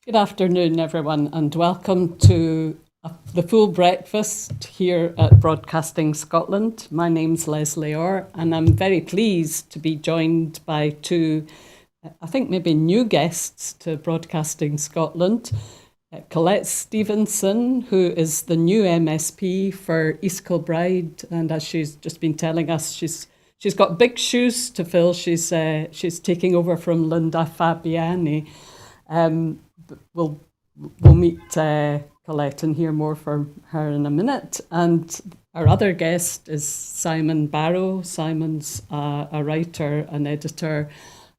Good afternoon, everyone, and welcome to the full breakfast here at Broadcasting Scotland. My name's Lesley Orr, and I'm very pleased to be joined by two, I think maybe new guests to Broadcasting Scotland. Collette Stevenson, who is the new MSP for East Kilbride, and as she's just been telling us, she's got big shoes to fill. She's taking over from Linda Fabiani. We'll meet Collette and hear more from her in a minute. And our other guest is Simon Barrow. Simon's a writer, an editor,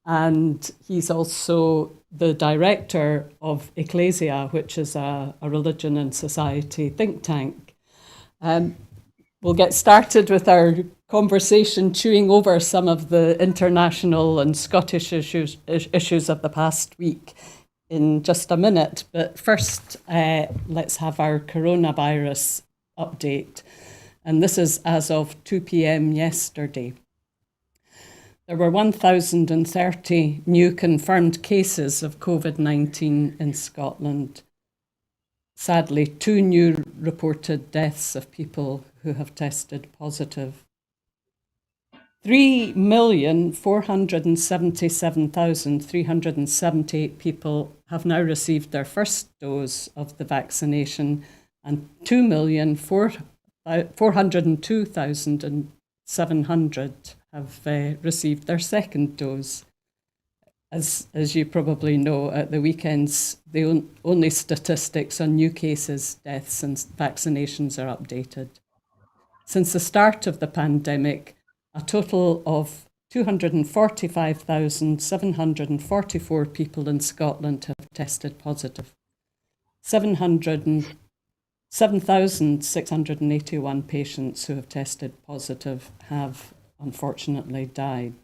and he's also the director of Ekklesia, which is a religion and society think tank. We'll get started with our conversation, chewing over some of the international and Scottish issues of the past week in just a minute. But first, let's have our coronavirus update. And this is as of 2 p.m. yesterday. There were 1,030 new confirmed cases of COVID-19 in Scotland. Sadly, 2 new reported deaths of people who have tested positive. 3,477,378 people have now received their first dose of the vaccination, and 2,402,700 have received their second dose. As you probably know, at the weekends, the only statistics on new cases, deaths, and vaccinations are updated. Since the start of the pandemic, a total of 245,744 people in Scotland have tested positive. 7,681 patients who have tested positive have unfortunately died.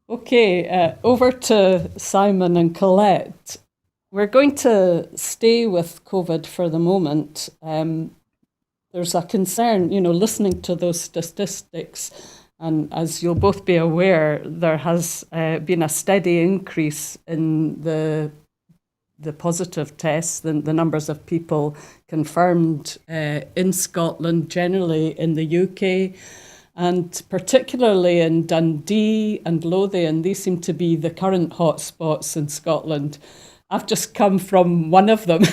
Okay, over to Simon and Collette. We're going to stay with COVID for the moment. There's a concern, listening to those statistics, and as you'll both be aware, there has been a steady increase in the positive tests, the numbers of people confirmed in Scotland, generally in the UK, and particularly in Dundee and Lothian. These seem to be the current hotspots in Scotland. I've just come from one of them.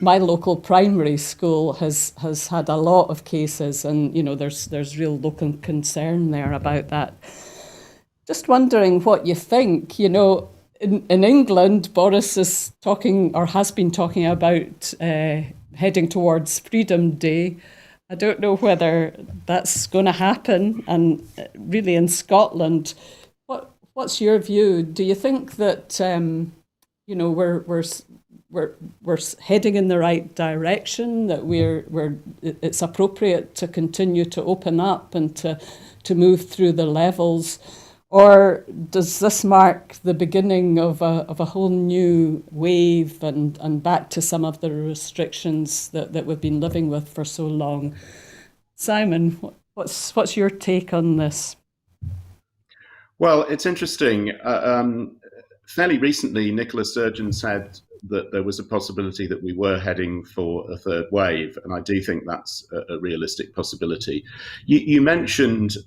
My local primary school has had a lot of cases, and there's real local concern there about that. Just wondering what you think. In England, Boris is talking, or has been talking about heading towards Freedom Day. I don't know whether that's going to happen. And really, in Scotland, what's your view? Do you think that we're heading in the right direction? That it's appropriate to continue to open up and to move through the levels? Or does this mark the beginning of a whole new wave and back to some of the restrictions that we've been living with for so long? Simon, what's your take on this? Well, it's interesting. Fairly recently, Nicola Sturgeon said that there was a possibility that we were heading for a third wave, and I do think that's a realistic possibility. You mentioned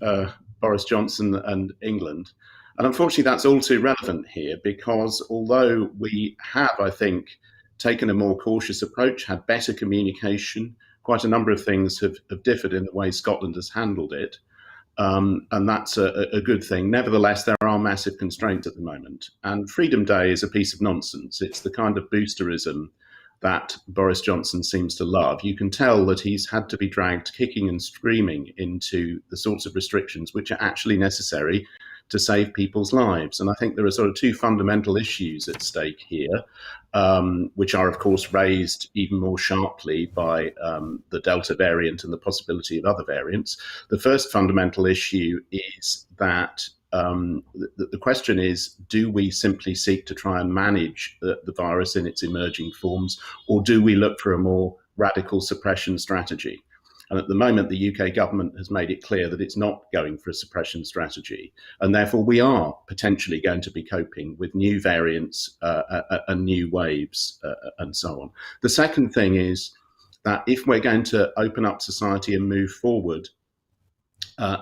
Boris Johnson and England, and unfortunately that's all too relevant here, because although we have, I think, taken a more cautious approach, had better communication, quite a number of things have differed in the way Scotland has handled it. And that's a good thing. Nevertheless, there are massive constraints at the moment. And Freedom Day is a piece of nonsense. It's the kind of boosterism that Boris Johnson seems to love. You can tell that he's had to be dragged kicking and screaming into the sorts of restrictions which are actually necessary to save people's lives. And I think there are sort of 2 fundamental issues at stake here, which are, of course, raised even more sharply by the Delta variant and the possibility of other variants. The first fundamental issue is that the question is, do we simply seek to try and manage the virus in its emerging forms, or do we look for a more radical suppression strategy? And at the moment, the UK government has made it clear that it's not going for a suppression strategy. And therefore, we are potentially going to be coping with new variants and new waves and so on. The second thing is that if we're going to open up society and move forward,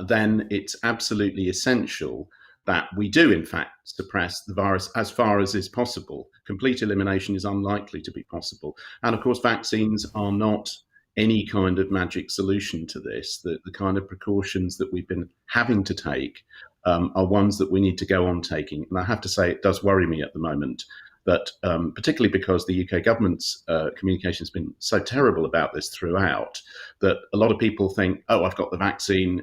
then it's absolutely essential that we do, in fact, suppress the virus as far as is possible. Complete elimination is unlikely to be possible. And of course, vaccines are not any kind of magic solution to this. The kind of precautions that we've been having to take are ones that we need to go on taking. And I have to say, it does worry me at the moment that, particularly because the UK government's communication has been so terrible about this throughout, that a lot of people think, oh, I've got the vaccine,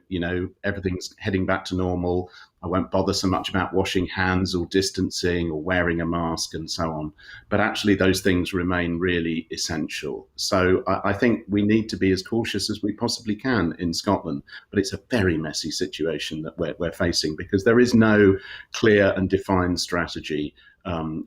everything's heading back to normal. I won't bother so much about washing hands or distancing or wearing a mask and so on. But actually, those things remain really essential. So I think we need to be as cautious as we possibly can in Scotland. But it's a very messy situation that we're facing, because there is no clear and defined strategy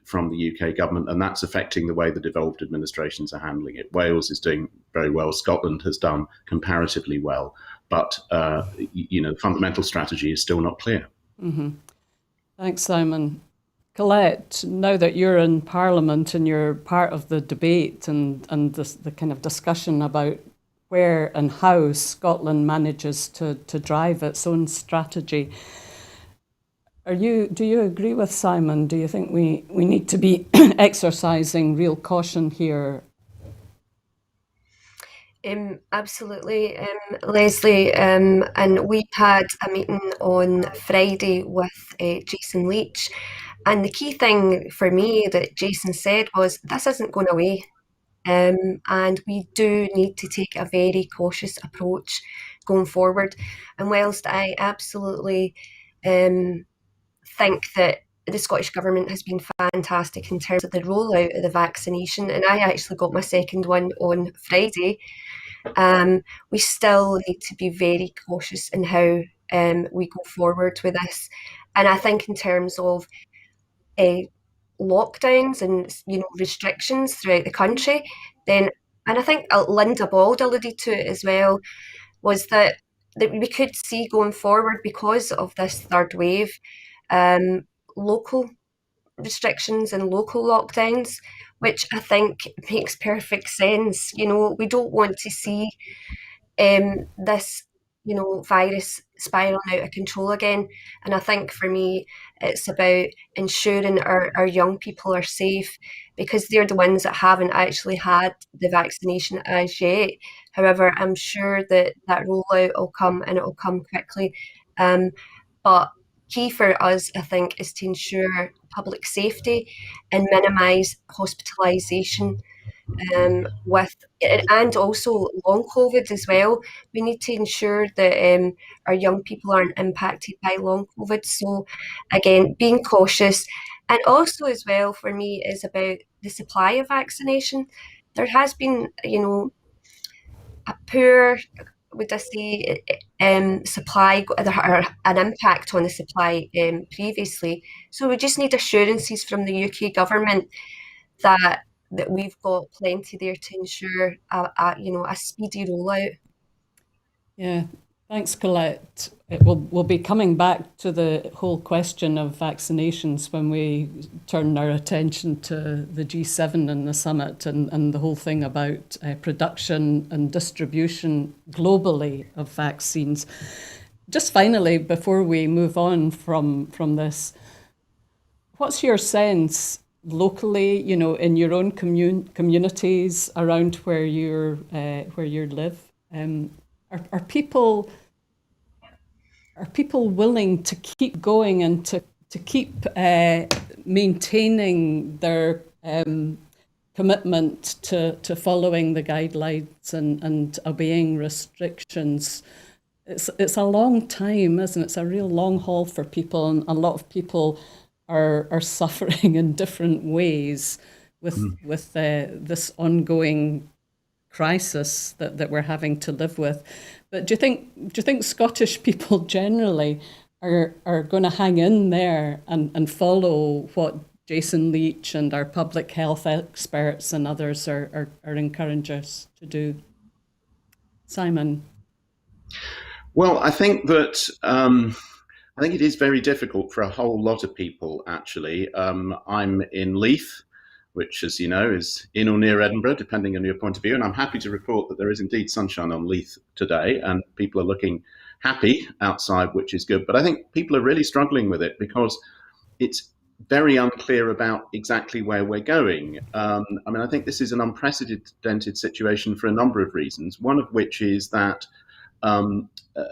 from the UK government, and that's affecting the way the devolved administrations are handling it. Wales is doing very well. Scotland has done comparatively well, but the fundamental strategy is still not clear. Mm-hmm. Thanks, Simon. Collette, now that you're in Parliament and you're part of the debate and the kind of discussion about where and how Scotland manages to drive its own strategy, do you agree with Simon? Do you think we need to be exercising real caution here? Absolutely, Lesley. And we had a meeting on Friday with Jason Leach. And the key thing for me that Jason said was, this isn't going away. And we do need to take a very cautious approach going forward. And whilst I absolutely think that the Scottish Government has been fantastic in terms of the rollout of the vaccination, and I actually got my second one on Friday, we still need to be very cautious in how we go forward with this. And I think in terms of lockdowns and restrictions throughout the country, and I think Linda Bald alluded to it as well, was that we could see going forward, because of this third wave, local restrictions and local lockdowns, which I think makes perfect sense. We don't want to see this virus spiraling out of control again. And I think for me, it's about ensuring our young people are safe, because they're the ones that haven't actually had the vaccination as yet. However, I'm sure that rollout will come, and it will come quickly. But key for us, I think, is to ensure public safety and minimise hospitalisation and also long COVID as well. We need to ensure that our young people aren't impacted by long COVID. So again, being cautious. And also as well, for me, is about the supply of vaccination. There has been, a poor, would I say, supply, or an impact on the supply previously. So we just need assurances from the UK government that we've got plenty there to ensure a speedy rollout. Yeah, thanks, Collette. We'll be coming back to the whole question of vaccinations when we turn our attention to the G7 and the summit, and the whole thing about production and distribution globally of vaccines. Just finally, before we move on from this, what's your sense locally, in your own communities around where you live? Are people willing to keep going and to keep maintaining their commitment to following the guidelines and obeying restrictions? It's a long time, isn't it? It's a real long haul for people, and a lot of people are suffering in different ways with this ongoing crisis that we're having to live with. But do you think Scottish people generally are going to hang in there and follow what Jason Leach and our public health experts and others are encouraging us to do? Simon? Well, I think that I think it is very difficult for a whole lot of people, actually. I'm in Leith, which, as you know, is in or near Edinburgh, depending on your point of view. And I'm happy to report that there is indeed sunshine on Leith today, and people are looking happy outside, which is good. But I think people are really struggling with it because it's very unclear about exactly where we're going. I mean, I think this is an unprecedented situation for a number of reasons, one of which is that um, uh,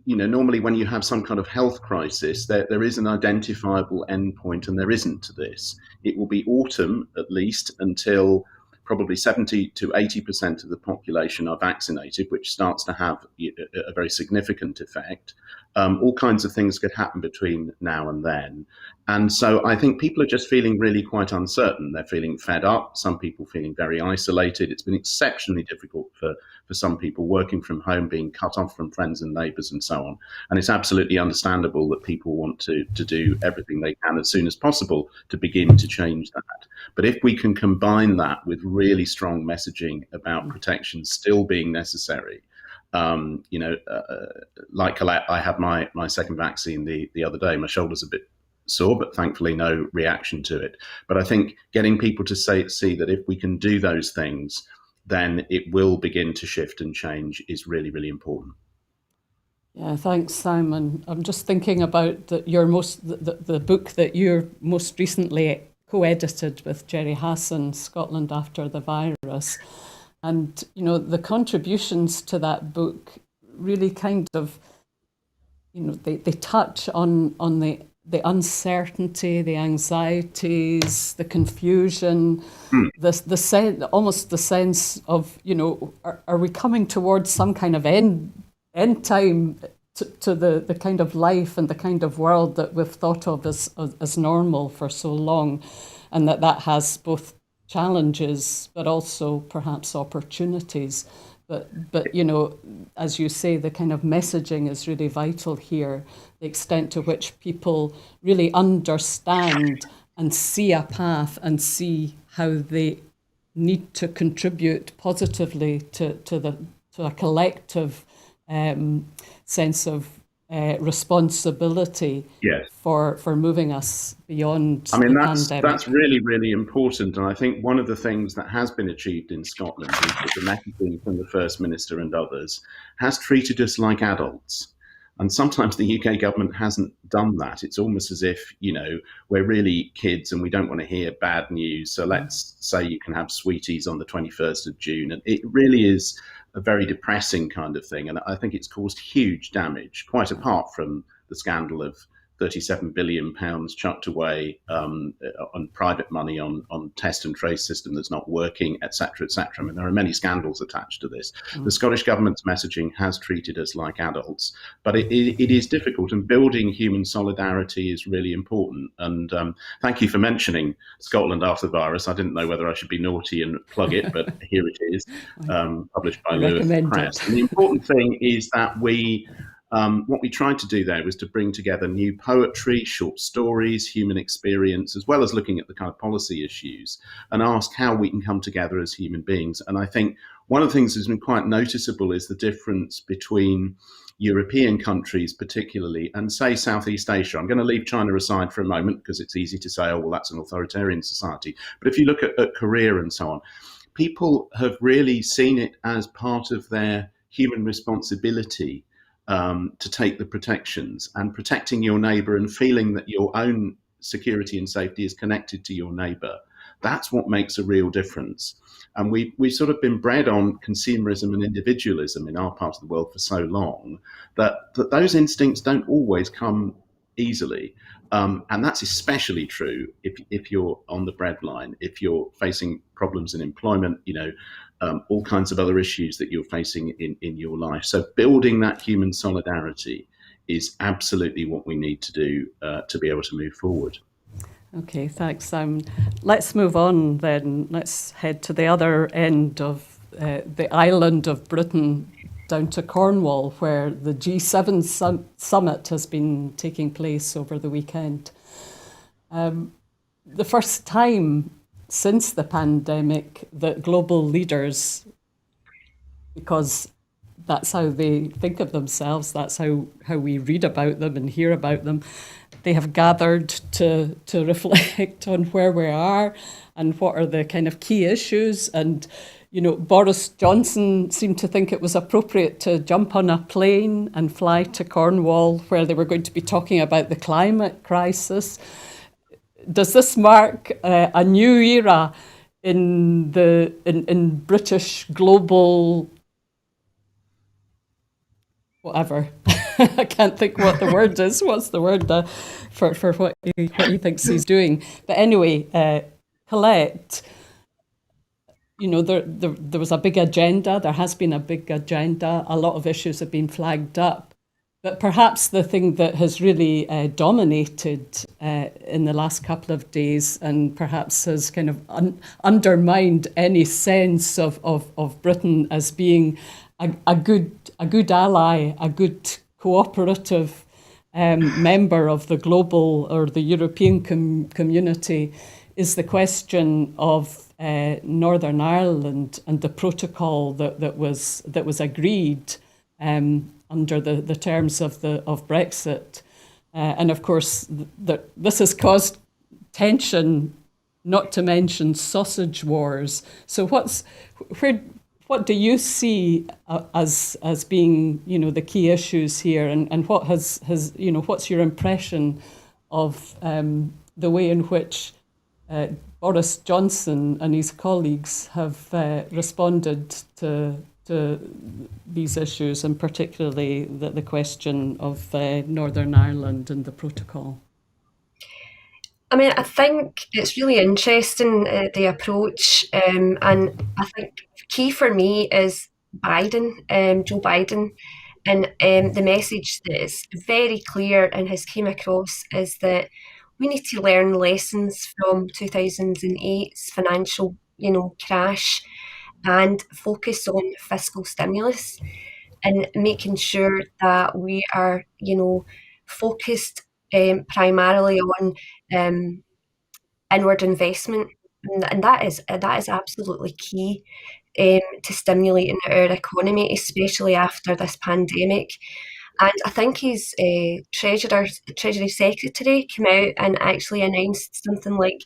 normally when you have some kind of health crisis, there is an identifiable endpoint, and there isn't to this. It will be autumn, at least, until probably 70 to 80% of the population are vaccinated, which starts to have a very significant effect. All kinds of things could happen between now and then. And so I think people are just feeling really quite uncertain. They're feeling fed up, some people feeling very isolated. It's been exceptionally difficult for some people working from home, being cut off from friends and neighbours and so on. And it's absolutely understandable that people want to do everything they can as soon as possible to begin to change that. But if we can combine that with really strong messaging about protection still being necessary, like Collette, I had my second vaccine the other day. My shoulder's a bit sore, but thankfully no reaction to it. But I think getting people to see that if we can do those things, then it will begin to shift and change is really, really important. Yeah, thanks, Simon. I'm just thinking about the book that you most recently co-edited with Jerry Hassan, Scotland After the Virus. And, the contributions to that book really kind of, they touch on the uncertainty, the anxieties, the confusion, almost the sense of, are we coming towards some kind of end time to the kind of life and the kind of world that we've thought of as normal for so long, and that has both challenges but also perhaps opportunities. But as you say, the kind of messaging is really vital here, the extent to which people really understand and see a path and see how they need to contribute positively to a collective sense of responsibility. Yes. For moving us beyond the pandemic. That's really, really important. And I think one of the things that has been achieved in Scotland is that the messaging from the First Minister and others has treated us like adults. And sometimes the UK government hasn't done that. It's almost as if, we're really kids and we don't want to hear bad news. So let's say you can have sweeties on the 21st of June. And it really is a very depressing kind of thing. And I think it's caused huge damage, quite apart from the scandal of £37 billion chucked away on private money on test and trace system that's not working, etc., etc. I mean, there are many scandals attached to this. The Scottish Government's messaging has treated us like adults, but it is difficult, and building human solidarity is really important. And thank you for mentioning Scotland After the Virus. I didn't know whether I should be naughty and plug it, but here it is, published by Lewis Press. And the important thing is that what we tried to do there was to bring together new poetry, short stories, human experience, as well as looking at the kind of policy issues, and ask how we can come together as human beings. And I think one of the things that's been quite noticeable is the difference between European countries particularly and, say, Southeast Asia. I'm going to leave China aside for a moment because it's easy to say, oh, well, that's an authoritarian society. But if you look at Korea and so on, people have really seen it as part of their human responsibility to take the protections, and protecting your neighbour and feeling that your own security and safety is connected to your neighbour. That's what makes a real difference. And we've sort of been bred on consumerism and individualism in our part of the world for so long that those instincts don't always come easily. And that's especially true if you're on the breadline, if you're facing problems in employment, all kinds of other issues that you're facing in your life. So building that human solidarity is absolutely what we need to do to be able to move forward. Okay, thanks. Let's move on then. Let's head to the other end of the island of Britain, down to Cornwall, where the G7 summit has been taking place over the weekend. The first time since the pandemic that global leaders, because that's how they think of themselves. That's how we read about them and hear about them. They have gathered to reflect on where we are and what are the kind of key issues. And, Boris Johnson seemed to think it was appropriate to jump on a plane and fly to Cornwall, where they were going to be talking about the climate crisis. Does this mark a new era in British global whatever? I can't think what the word is. What's the word for what he thinks he's doing? But anyway, Collette, there was a big agenda. There has been a big agenda. A lot of issues have been flagged up. But perhaps the thing that has really dominated in the last couple of days, and perhaps has kind of undermined any sense of Britain as being a good ally, a good cooperative member of the global or the European community, is the question of Northern Ireland and the protocol that was agreed under the terms of Brexit, and of course this has caused tension, not to mention sausage wars. So what do you see as being the key issues here, and what has what's your impression of the way in which Boris Johnson and his colleagues have responded to these issues, and particularly the question of Northern Ireland and the protocol? I mean, I think it's really interesting, the approach, and I think key for me is Joe Biden, and the message that is very clear and has came across is that we need to learn lessons from 2008's financial, crash, and focus on fiscal stimulus and making sure that we are, focused primarily on inward investment, and that is absolutely key to stimulating our economy, especially after this pandemic. And I think his Treasury Secretary came out and actually announced something like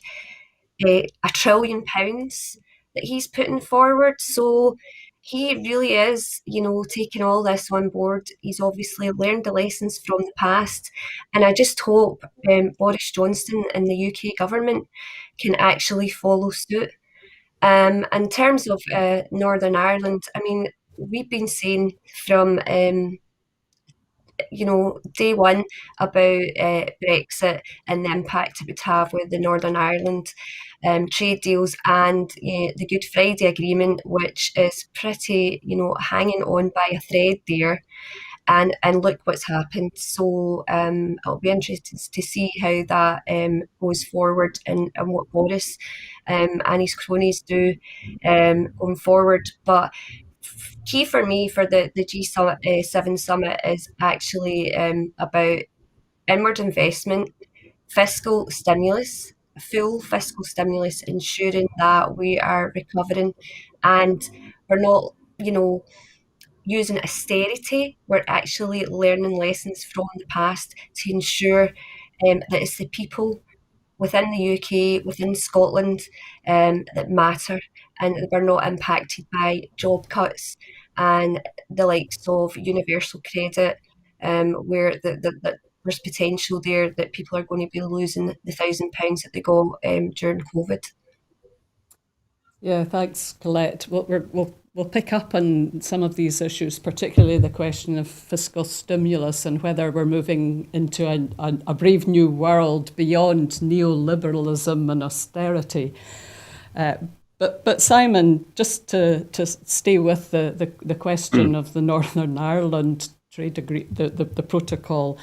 £1 trillion that he's putting forward. So he really is, taking all this on board. He's obviously learned the lessons from the past. And I just hope Boris Johnson and the UK government can actually follow suit. In terms of Northern Ireland, I mean, we've been saying from day one about Brexit and the impact it would have with the Northern Ireland trade deals and the Good Friday Agreement, which is pretty, hanging on by a thread there. And look what's happened. So it'll be interesting to see how that goes forward, and what Boris and his cronies do going forward. But key for me for the G7 summit is actually about inward investment, fiscal stimulus, full fiscal stimulus, ensuring that we are recovering and we're not, using austerity. We're actually learning lessons from the past to ensure that it's the people within the UK, within Scotland, that matter, and that we're not impacted by job cuts and the likes of universal credit, where there's potential there that people are going to be losing the £1,000 that they got during COVID. Yeah, thanks, Collette. We'll pick up on some of these issues, particularly the question of fiscal stimulus and whether we're moving into a brave new world beyond neoliberalism and austerity. But Simon, just to stay with the question of the Northern Ireland trade the protocol,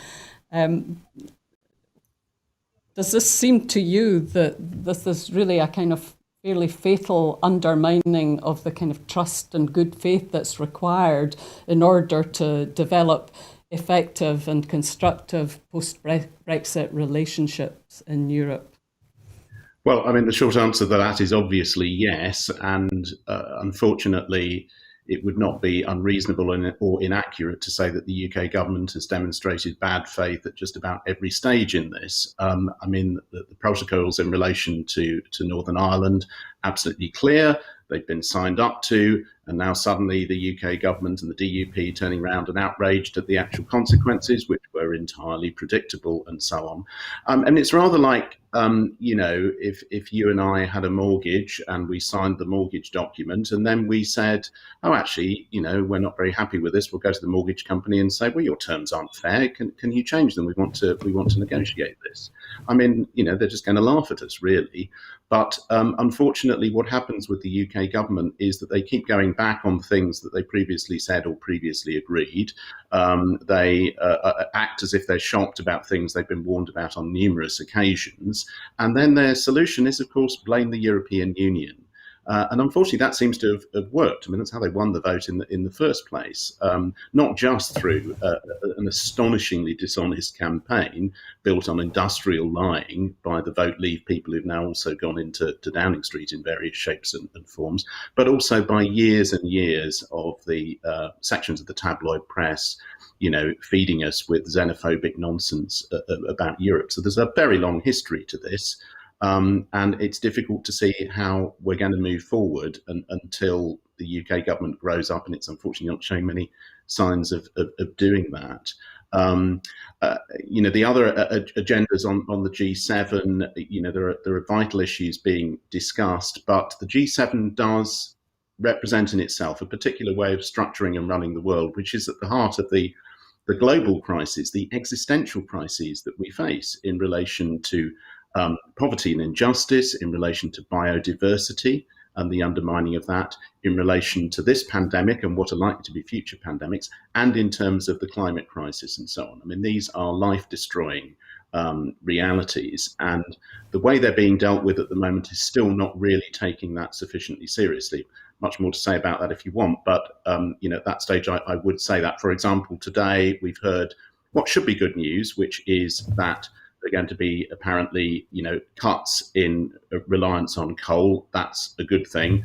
does this seem to you that this is really a kind of fairly fatal undermining of the kind of trust and good faith that's required in order to develop effective and constructive post-Brexit relationships in Europe? Well, I mean, the short answer to that is obviously yes. And unfortunately, it would not be unreasonable or inaccurate to say that the UK government has demonstrated bad faith at just about every stage in this. I mean, the protocols in relation to Northern Ireland, absolutely clear. They've been signed up to, and now suddenly the UK government and the DUP turning around and outraged at the actual consequences, which were entirely predictable, and so on. And it's rather like, if you and I had a mortgage and we signed the mortgage document, and then we said, oh, actually, we're not very happy with this. We'll go to the mortgage company and say, well, your terms aren't fair. Can you change them? We want to negotiate this. I mean, they're just going to laugh at us, really. But unfortunately, what happens with the UK government is that they keep going back on things that they previously said or previously agreed. They act as if they're shocked about things they've been warned about on numerous occasions. And then their solution is, of course, blame the European Union. And unfortunately, that seems to have worked. I mean, that's how they won the vote in the first place, not just through an astonishingly dishonest campaign built on industrial lying by the Vote Leave people who've now also gone into Downing Street in various shapes and forms, but also by years and years of the sections of the tabloid press, feeding us with xenophobic nonsense about Europe. So there's a very long history to this. And it's difficult to see how we're going to move forward until the UK government grows up, and it's unfortunately not showing many signs of doing that. The other agendas on the G7, there are vital issues being discussed, but the G7 does represent in itself a particular way of structuring and running the world, which is at the heart of the global crisis, the existential crises that we face in relation to poverty and injustice, in relation to biodiversity and the undermining of that, in relation to this pandemic and what are likely to be future pandemics, and in terms of the climate crisis and so on. I mean, these are life-destroying realities, and the way they're being dealt with at the moment is still not really taking that sufficiently seriously. Much more to say about that if you want, but at that stage I would say that. For example, today we've heard what should be good news, which is that there are going to be apparently, cuts in reliance on coal. That's a good thing.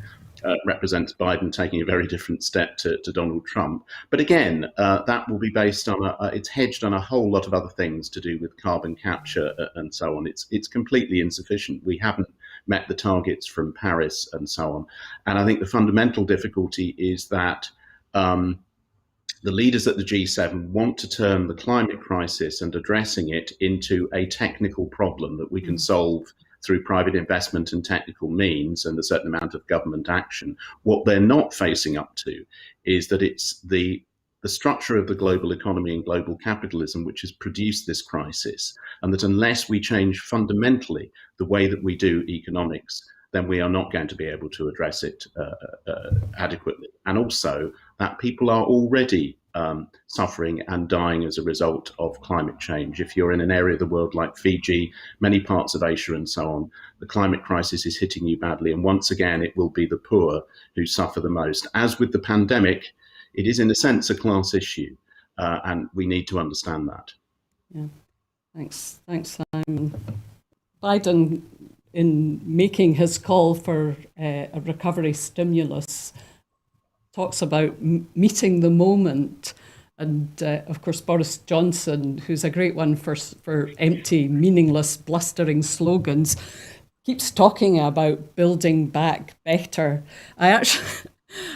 Represents Biden taking a very different step to Donald Trump. But again, that will be based on it's hedged on a whole lot of other things to do with carbon capture and so on. It's completely insufficient. We haven't met the targets from Paris and so on. And I think the fundamental difficulty is that the leaders at the G7 want to turn the climate crisis and addressing it into a technical problem that we can solve through private investment and technical means and a certain amount of government action. What they're not facing up to is that it's the structure of the global economy and global capitalism which has produced this crisis, and that unless we change fundamentally the way that we do economics, then we are not going to be able to address it adequately. And also that people are already suffering and dying as a result of climate change. If you're in an area of the world like Fiji, many parts of Asia and so on, the climate crisis is hitting you badly. And once again, it will be the poor who suffer the most. As with the pandemic, it is in a sense a class issue, and we need to understand that. Yeah, thanks, Simon. Biden, in making his call for a recovery stimulus, talks about meeting the moment. And of course, Boris Johnson, who's a great one for empty, meaningless, blustering slogans, keeps talking about building back better. I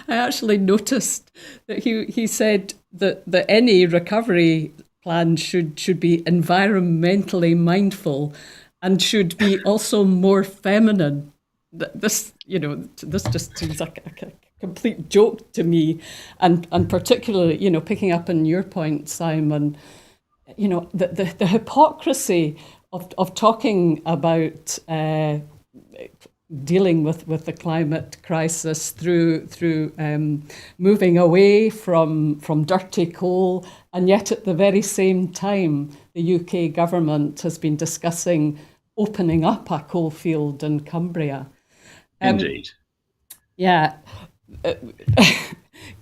actually noticed that he said that any recovery plan should be environmentally mindful and should be also more feminine. This just seems like a complete joke to me, and particularly, picking up on your point, Simon, the hypocrisy of talking about dealing with the climate crisis through moving away from dirty coal, and yet at the very same time, the UK government has been discussing opening up a coal field in Cumbria. Indeed. Yeah.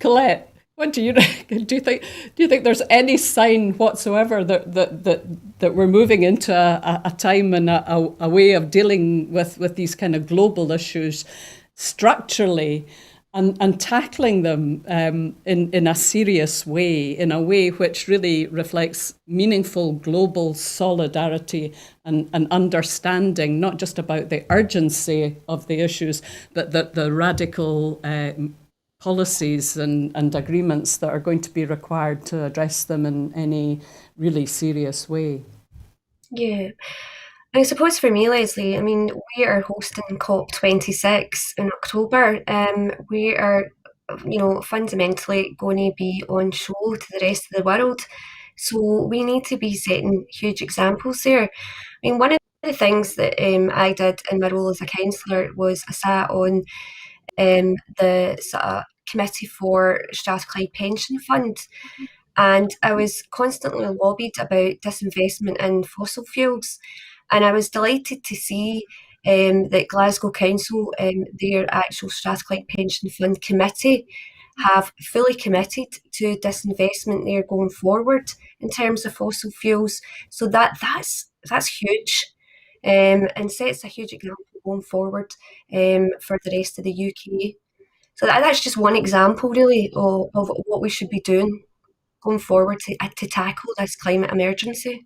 Collette, what do you reckon? Do you think there's any sign whatsoever that we're moving into a time and a way of dealing with these kind of global issues structurally, and tackling them in a serious way, in a way which really reflects meaningful global solidarity and understanding, not just about the urgency of the issues, but the radical policies and agreements that are going to be required to address them in any really serious way. Yeah. I suppose for me, Lesley, I mean, we are hosting COP26 in October. We are, fundamentally going to be on show to the rest of the world. So we need to be setting huge examples there. I mean, one of the things that I did in my role as a councillor was I sat on the sort of committee for Strathclyde Pension Fund. And I was constantly lobbied about disinvestment in fossil fuels. And I was delighted to see that Glasgow Council, their actual Strathclyde Pension Fund committee, have fully committed to disinvestment there going forward in terms of fossil fuels. So that's huge, and sets a huge example going forward for the rest of the UK. So that's just one example, really, of what we should be doing going forward to tackle this climate emergency.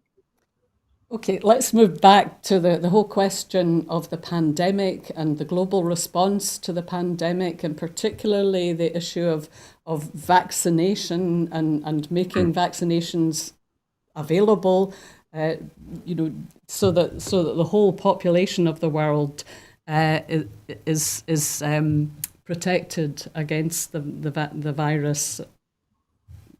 Okay, let's move back to the whole question of the pandemic and the global response to the pandemic, and particularly the issue of vaccination and making vaccinations available, so that the whole population of the world is protected against the virus.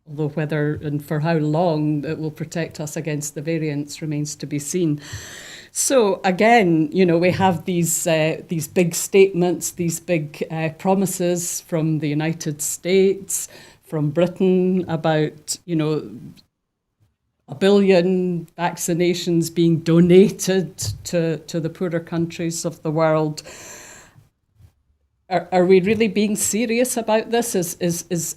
Although whether and for how long it will protect us against the variants remains to be seen. So again, we have these big statements, these big promises from the United States, from Britain about, 1 billion vaccinations being donated to the poorer countries of the world. Are we really being serious about this?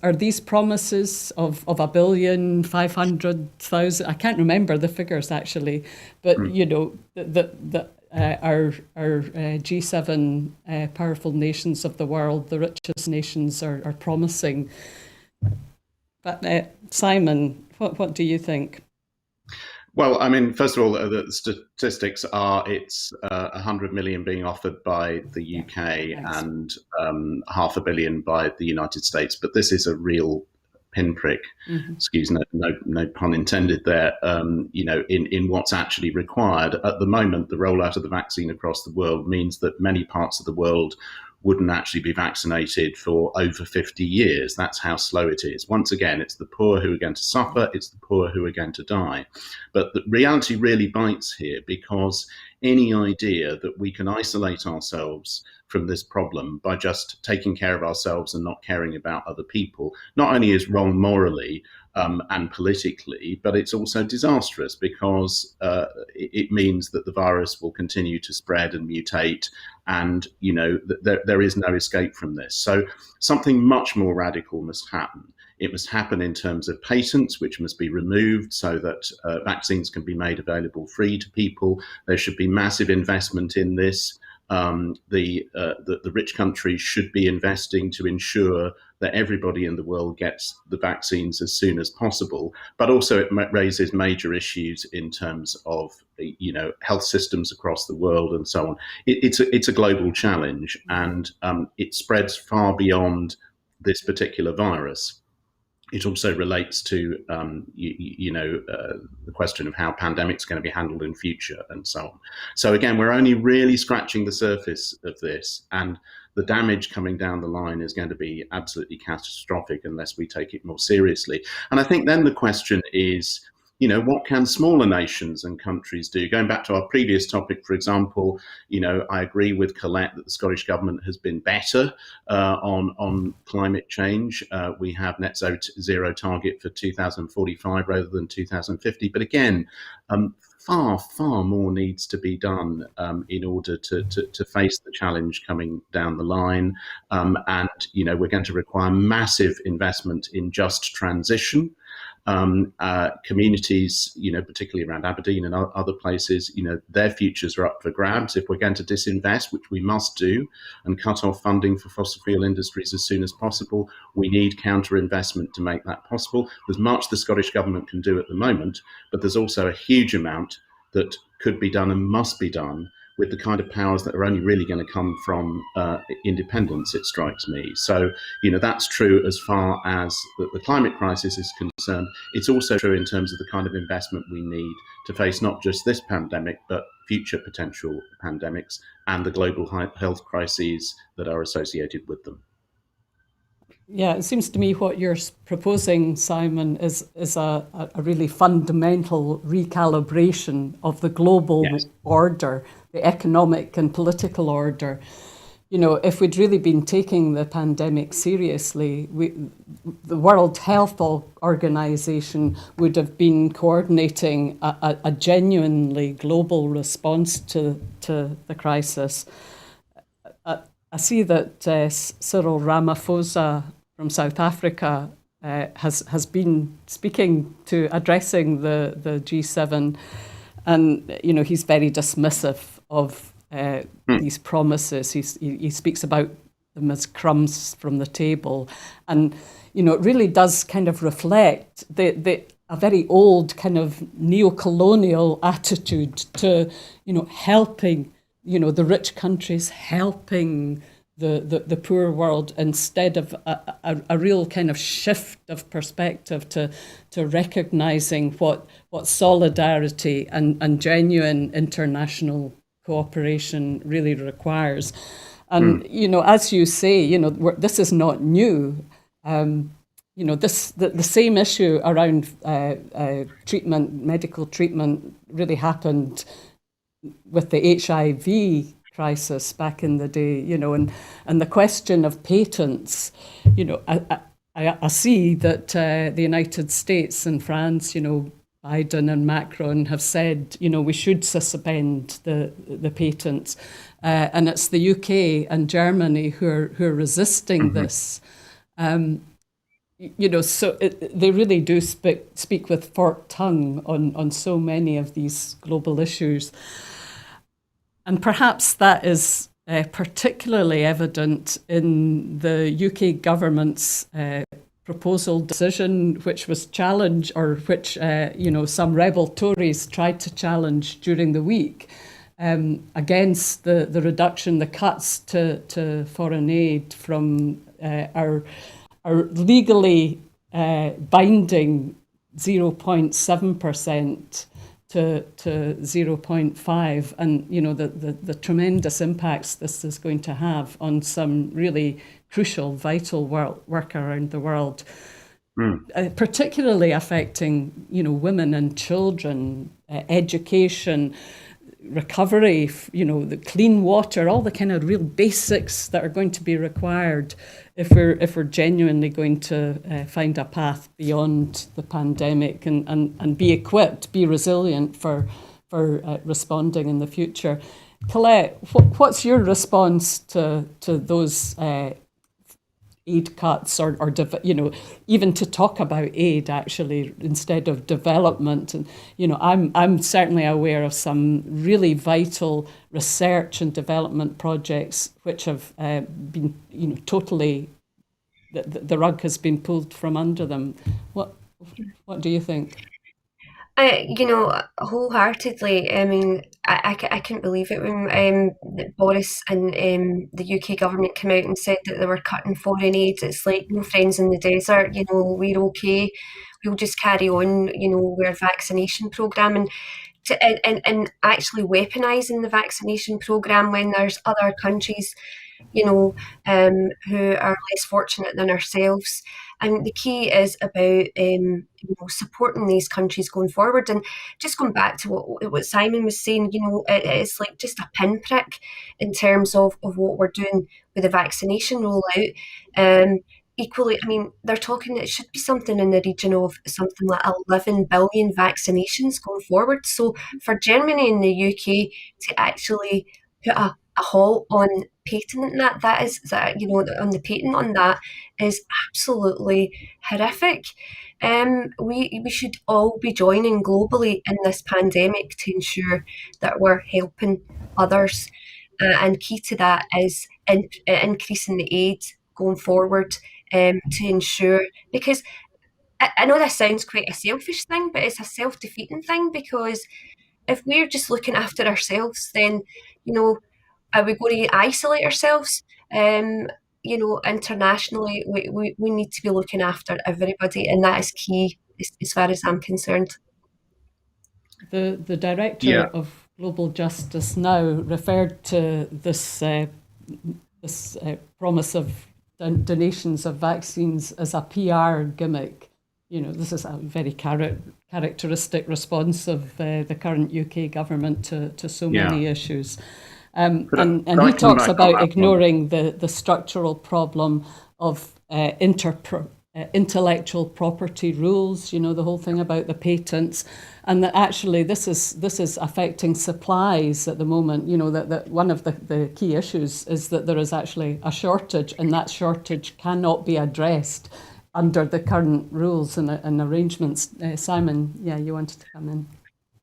Are these promises of 1,500,000? I can't remember the figures actually, but our G7 powerful nations of the world, the richest nations, are promising. But Simon, what do you think? Well, I mean, first of all, the statistics are it's 100 million being offered by the UK and 500 million by the United States. But this is a real pinprick, excuse me, no pun intended there, in what's actually required. At the moment, the rollout of the vaccine across the world means that many parts of the world wouldn't actually be vaccinated for over 50 years. That's how slow it is. Once again, it's the poor who are going to suffer, it's the poor who are going to die. But the reality really bites here, because any idea that we can isolate ourselves from this problem by just taking care of ourselves and not caring about other people, not only is wrong morally and politically, but it's also disastrous, because it means that the virus will continue to spread and mutate, and there is no escape from this. So something much more radical must happen. It must happen in terms of patents, which must be removed so that vaccines can be made available free to people. There should be massive investment in this. The rich countries should be investing to ensure that everybody in the world gets the vaccines as soon as possible. But also it raises major issues in terms of health systems across the world and so on. It's a global challenge, and it spreads far beyond this particular virus. It also relates to, the question of how pandemics are going to be handled in future and so on. So again, we're only really scratching the surface of this, and the damage coming down the line is going to be absolutely catastrophic unless we take it more seriously. And I think then the question is, what can smaller nations and countries do? Going back to our previous topic, for example, I agree with Collette that the Scottish Government has been better on climate change. We have net zero target for 2045 rather than 2050. But again, far, far more needs to be done in order to face the challenge coming down the line. And, we're going to require massive investment in just transition. communities, particularly around Aberdeen and other places, their futures are up for grabs. If we're going to disinvest, which we must do, and cut off funding for fossil fuel industries as soon as possible, we need counter-investment to make that possible. There's much the Scottish Government can do at the moment, but there's also a huge amount that could be done and must be done with the kind of powers that are only really going to come from independence, it strikes me. So, that's true as far as the climate crisis is concerned. It's also true in terms of the kind of investment we need to face not just this pandemic, but future potential pandemics and the global health crises that are associated with them. Yeah, it seems to me what you're proposing, Simon, is a really fundamental recalibration of the global order, the economic and political order. If we'd really been taking the pandemic seriously, the World Health Organization would have been coordinating a genuinely global response to the crisis. I see that Cyril Ramaphosa from South Africa has been addressing the G7, and he's very dismissive of these promises. He speaks about them as crumbs from the table, and it really does kind of reflect a very old kind of neo-colonial attitude to helping. The rich countries helping the poor world instead of a real kind of shift of perspective to recognizing what solidarity and genuine international cooperation really requires. And, as you say, this is not new. The same issue around medical treatment really happened with the HIV crisis back in the day, and the question of patents, I see that the United States and France, Biden and Macron have said, we should suspend the patents, and it's the UK and Germany who are resisting this. So they really do speak with forked tongue on so many of these global issues. And perhaps that is particularly evident in the UK government's proposal decision, which was challenged, or which some rebel Tories tried to challenge during the week, against the reduction, the cuts to foreign aid from our legally binding 0.7% to 0.5, and the tremendous impacts this is going to have on some really crucial, vital work around the world, particularly affecting women and children, education, recovery, the clean water, all the kind of real basics that are going to be required if we're genuinely going to find a path beyond the pandemic and be equipped, be resilient for responding in the future. Collette, what's your response to those aid cuts, or even to talk about aid actually instead of development? And I'm certainly aware of some really vital research and development projects which have been totally, the rug has been pulled from under them. What do you think? Wholeheartedly. I mean, I couldn't believe it when Boris and the UK government came out and said that they were cutting foreign aid. It's like no friends in the desert. We're okay. We'll just carry on. We're a vaccination programme, and actually weaponising the vaccination programme when there's other countries, who are less fortunate than ourselves. And the key is about supporting these countries going forward. And just going back to what Simon was saying, it's like just a pinprick in terms of what we're doing with the vaccination rollout. Equally, I mean, they're talking, it should be something in the region of something like 11 billion vaccinations going forward. So for Germany and the UK to actually put a halt on patenting that. On the patent on that is absolutely horrific. We should all be joining globally in this pandemic to ensure that we're helping others. And key to that is increasing the aid going forward, to ensure, because I know this sounds quite a selfish thing, but it's a self-defeating thing, because if we're just looking after ourselves, then, are we going to isolate ourselves? Internationally, we need to be looking after everybody, and that is key as far as I'm concerned. The director Yeah. of Global Justice now referred to this promise of donations of vaccines as a PR gimmick. This is a very characteristic response of the current UK government to so many issues. And he talks about ignoring the structural problem of intellectual property rules, the whole thing about the patents, and that actually this is affecting supplies at the moment. That one of the key issues is that there is actually a shortage, and that shortage cannot be addressed under the current rules and arrangements. Simon, you wanted to come in.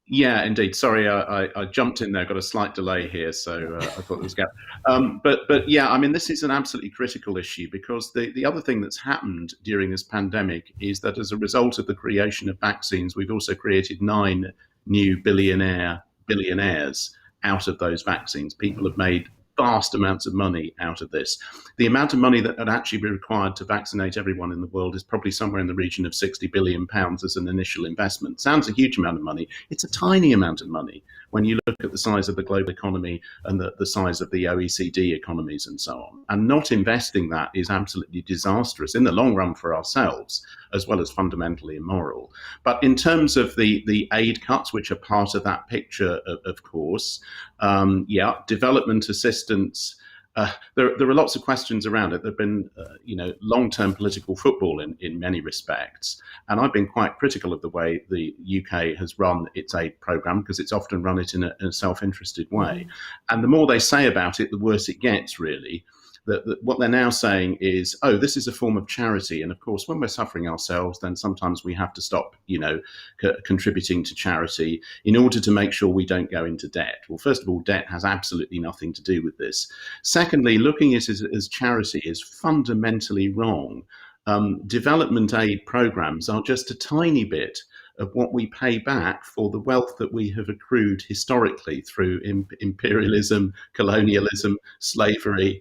Yeah, indeed. Sorry, I jumped in there. Got a slight delay here, so I thought there was a gap. But yeah, I mean, this is an absolutely critical issue, because the other thing that's happened during this pandemic is that as a result of the creation of vaccines, we've also created 9 new billionaires out of those vaccines. People have made vast amounts of money out of this. The amount of money that would actually be required to vaccinate everyone in the world is probably somewhere in the region of £60 billion as an initial investment. Sounds a huge amount of money. It's a tiny amount of money when you look at the size of the global economy and the size of the OECD economies and so on. And not investing that is absolutely disastrous in the long run for ourselves, as well as fundamentally immoral. But in terms of the aid cuts, which are part of that picture, of course, development assistance, there are lots of questions around it. There have been, long-term political football in many respects. And I've been quite critical of the way the UK has run its aid programme, because it's often run it in a self-interested way. And the more they say about it, the worse it gets, really. That what they're now saying is, this is a form of charity. And of course, when we're suffering ourselves, then sometimes we have to stop, contributing to charity in order to make sure we don't go into debt. Well, first of all, debt has absolutely nothing to do with this. Secondly, looking at it as charity is fundamentally wrong. Development aid programs are just a tiny bit of what we pay back for the wealth that we have accrued historically through imperialism, colonialism, slavery.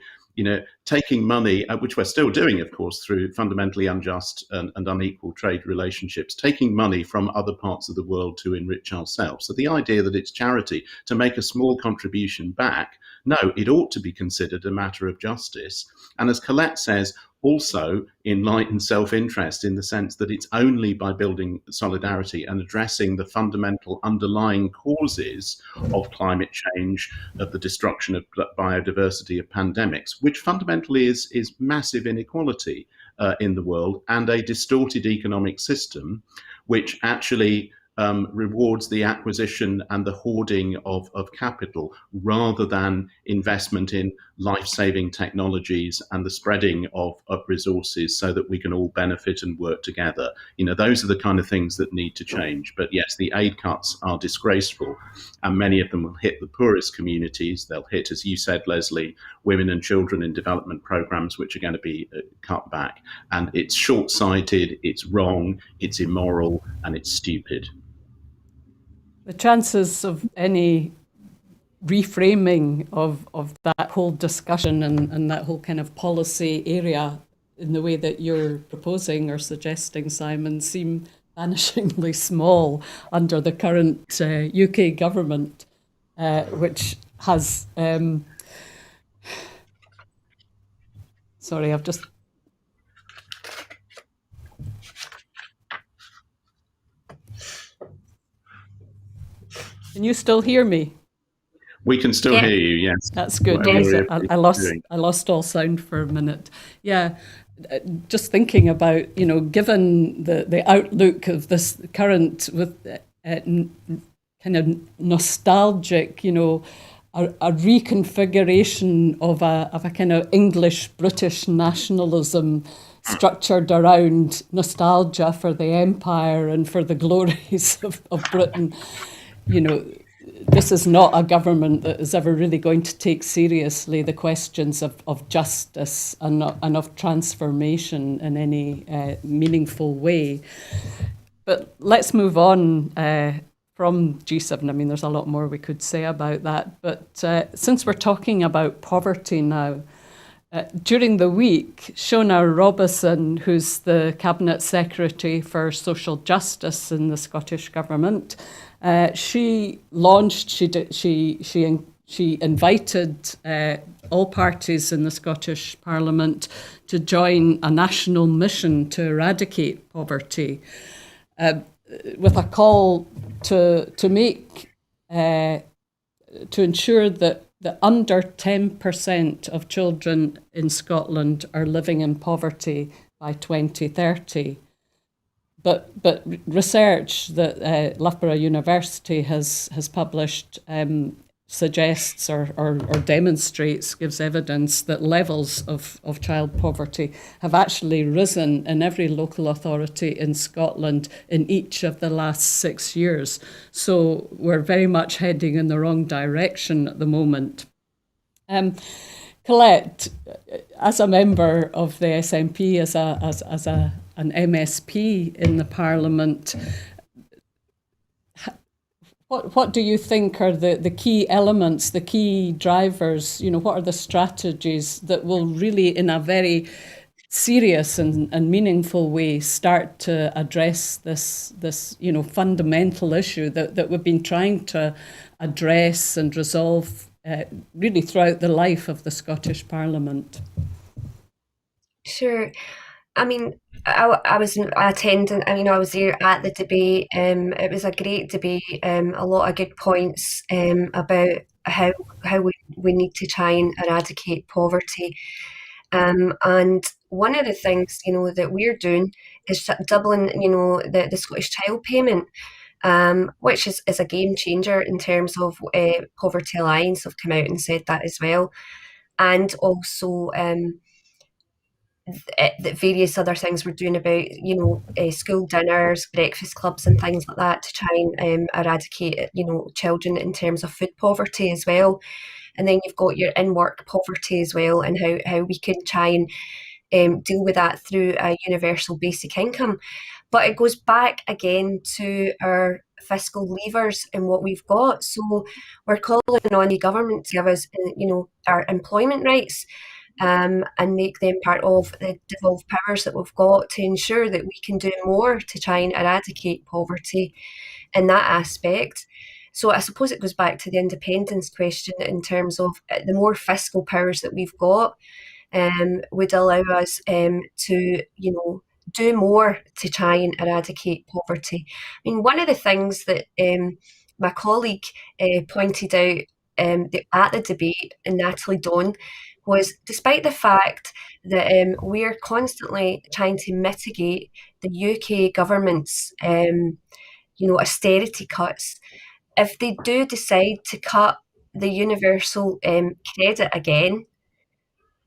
Taking money, which we're still doing, of course, through fundamentally unjust and unequal trade relationships, taking money from other parts of the world to enrich ourselves. So the idea that it's charity to make a small contribution back, no, it ought to be considered a matter of justice. And as Collette says, also enlightened self-interest, in the sense that it's only by building solidarity and addressing the fundamental underlying causes of climate change, of the destruction of biodiversity, of pandemics, which fundamentally is massive inequality in the world, and a distorted economic system, which actually rewards the acquisition and the hoarding of capital, rather than investment in life-saving technologies and the spreading of resources, so that we can all benefit and work together. Those are the kind of things that need to change. But yes, the aid cuts are disgraceful, and many of them will hit the poorest communities. They'll hit, as you said, Lesley, women and children in development programs, which are going to be cut back. And it's short-sighted, it's wrong, it's immoral, and it's stupid. The chances of any reframing of that whole discussion and that whole kind of policy area in the way that you're proposing or suggesting, Simon, seem vanishingly small under the current UK government, which has... Sorry, I've just... Can you still hear me? We can still hear you, yes. That's good. I lost all sound for a minute. Yeah, just thinking about, given the outlook of this current with kind of nostalgic, a reconfiguration of a kind of English British nationalism structured around nostalgia for the empire and for the glories of Britain. This is not a government that is ever really going to take seriously the questions of justice and of transformation in any meaningful way. But let's move on from G7. I mean, there's a lot more we could say about that. But since we're talking about poverty now, during the week, Shona Robison, who's the Cabinet Secretary for Social Justice in the Scottish Government, she invited all parties in the Scottish Parliament to join a national mission to eradicate poverty, with a call to ensure that under 10% of children in Scotland are living in poverty by 2030. But research that Loughborough University has published suggests or demonstrates, gives evidence that levels of child poverty have actually risen in every local authority in Scotland in each of the last 6 years. So we're very much heading in the wrong direction at the moment. Collette, as a member of the SNP, as an MSP in the Parliament, what do you think are the key elements, the key drivers? What are the strategies that will really, in a very serious and meaningful way, start to address this fundamental issue that we've been trying to address and resolve really throughout the life of the Scottish Parliament? Sure. I mean, I was attending. I was there at the debate. It was a great debate. A lot of good points about how we need to try and eradicate poverty. And one of the things that we're doing is doubling the Scottish Child Payment, which is a game changer in terms of Poverty Alliance have come out and said that as well, and also that various other things we're doing about school dinners, breakfast clubs and things like that to try and eradicate children in terms of food poverty as well. And then you've got your in-work poverty as well, and how we can try and deal with that through a universal basic income. But it goes back again to our fiscal levers and what we've got. So we're calling on the government to give us our employment rights, and make them part of the devolved powers that we've got to ensure that we can do more to try and eradicate poverty in that aspect. So I suppose it goes back to the independence question in terms of the more fiscal powers that we've got would allow us to do more to try and eradicate poverty. I mean, one of the things that my colleague pointed out at the debate, Natalie Dawn, was despite the fact that we're constantly trying to mitigate the UK government's austerity cuts, if they do decide to cut the universal credit again,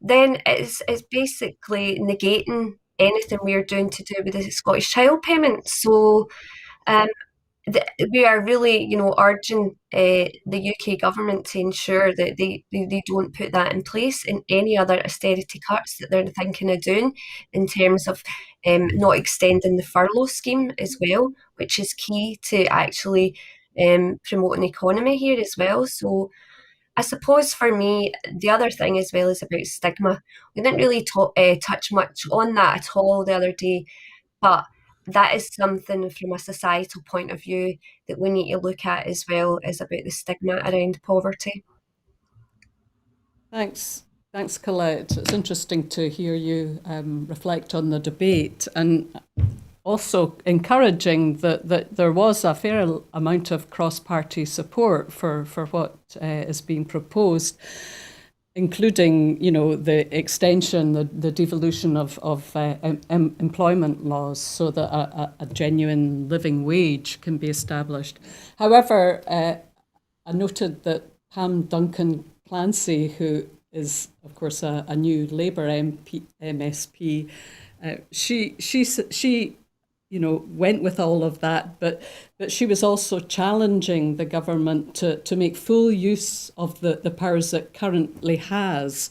then it's basically negating anything we're doing to do with the Scottish Child Payment. So we are really, urging the UK government to ensure that they don't put that in place in any other austerity cuts that they're thinking of doing, in terms of not extending the furlough scheme as well, which is key to actually promoting the economy here as well. So I suppose for me, the other thing as well is about stigma. We didn't really touch much on that at all the other day, but that is something from a societal point of view that we need to look at as well, is about the stigma around poverty. Thanks, Collette. It's interesting to hear you reflect on the debate, and also encouraging that there was a fair amount of cross-party support for what is being proposed, including, the extension, the devolution of employment laws, so that a genuine living wage can be established. However, I noted that Pam Duncan Clancy, who is, of course, a new Labour MSP, she went with all of that, but she was also challenging the government to make full use of the powers it currently has.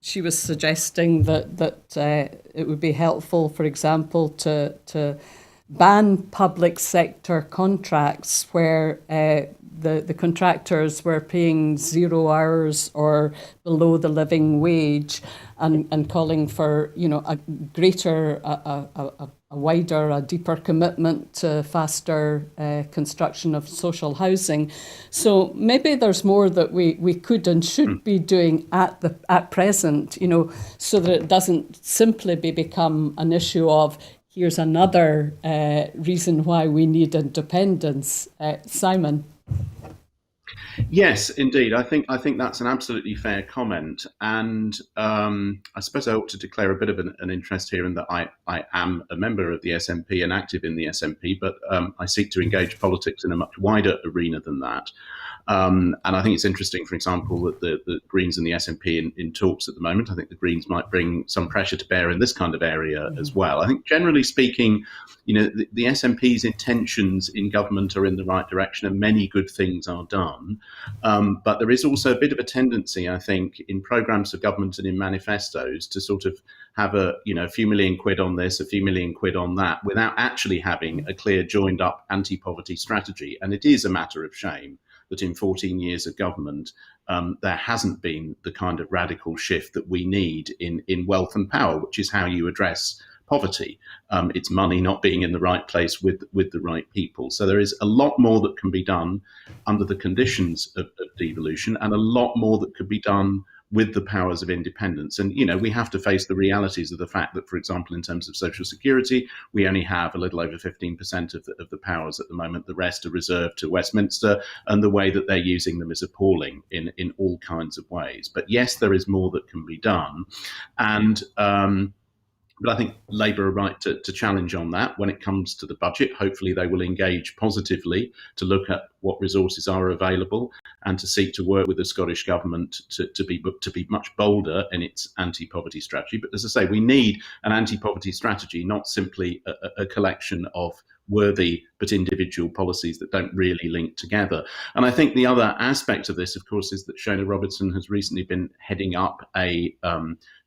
She was suggesting that it would be helpful, for example, to ban public sector contracts where the contractors were paying 0 hours or below the living wage, and calling for a greater, a wider, a deeper commitment to faster construction of social housing. So maybe there's more that we could and should be doing at present, so that it doesn't simply become an issue of here's another reason why we need independence. Simon. Yes, indeed. I think that's an absolutely fair comment, and I suppose I ought to declare a bit of an interest here in that I am a member of the SNP and active in the SNP, but I seek to engage politics in a much wider arena than that. And I think it's interesting, for example, that the Greens and the SNP in talks at the moment. I think the Greens might bring some pressure to bear in this kind of area as well. I think generally speaking, the SNP's intentions in government are in the right direction and many good things are done. But there is also a bit of a tendency, I think, in programmes of government and in manifestos to sort of have a few million quid on this, a few million quid on that, without actually having a clear joined up anti-poverty strategy. And it is a matter of shame that in 14 years of government, there hasn't been the kind of radical shift that we need in wealth and power, which is how you address poverty. It's money not being in the right place with the right people. So there is a lot more that can be done under the conditions of devolution, and a lot more that could be done with the powers of independence. And, we have to face the realities of the fact that, for example, in terms of social security, we only have a little over 15% of the powers at the moment. The rest are reserved to Westminster, and the way that they're using them is appalling in all kinds of ways. But yes, there is more that can be done. And but I think Labour are right to challenge on that when it comes to the budget. Hopefully they will engage positively to look at what resources are available and to seek to work with the Scottish Government to be much bolder in its anti-poverty strategy. But as I say, we need an anti-poverty strategy, not simply a collection of worthy but individual policies that don't really link together. And I think the other aspect of this, of course, is that Shona Robertson has recently been heading up a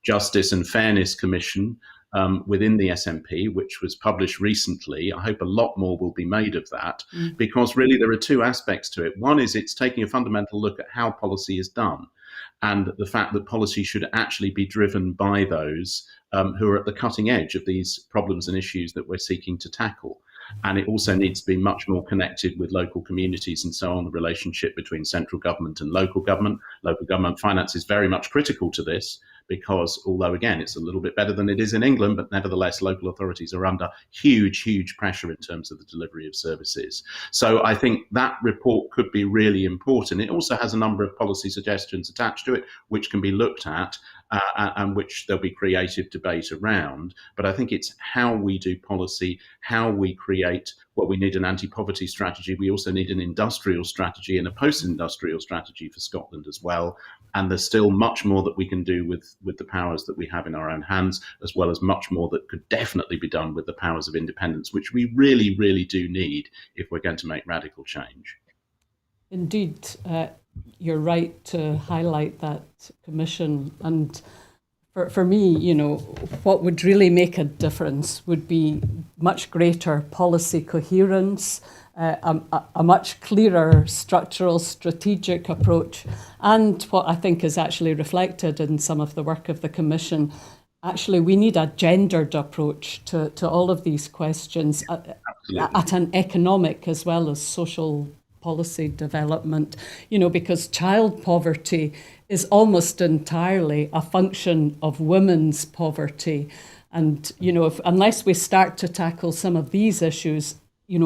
Justice and Fairness Commission within the SNP, which was published recently. I hope a lot more will be made of that, because really there are two aspects to it. One is it's taking a fundamental look at how policy is done, and the fact that policy should actually be driven by those who are at the cutting edge of these problems and issues that we're seeking to tackle. And it also needs to be much more connected with local communities and so on, the relationship between central government and local government. Local government finance is very much critical to this, because although, again, it's a little bit better than it is in England, but nevertheless, local authorities are under huge, huge pressure in terms of the delivery of services. So I think that report could be really important. It also has a number of policy suggestions attached to it, which can be looked at and which there'll be creative debate around. But I think it's how we do policy, how we create we need an anti-poverty strategy. We also need an industrial strategy and a post-industrial strategy for Scotland as well. And there's still much more that we can do with the powers that we have in our own hands, as well as much more that could definitely be done with the powers of independence, which we really, really do need if we're going to make radical change. Indeed, you're right to highlight that commission. And for me, what would really make a difference would be much greater policy coherence, a much clearer structural, strategic approach, and what I think is actually reflected in some of the work of the Commission. Actually, we need a gendered approach to all of these questions at an economic as well as social policy development, because child poverty is almost entirely a function of women's poverty. And, unless we start to tackle some of these issues,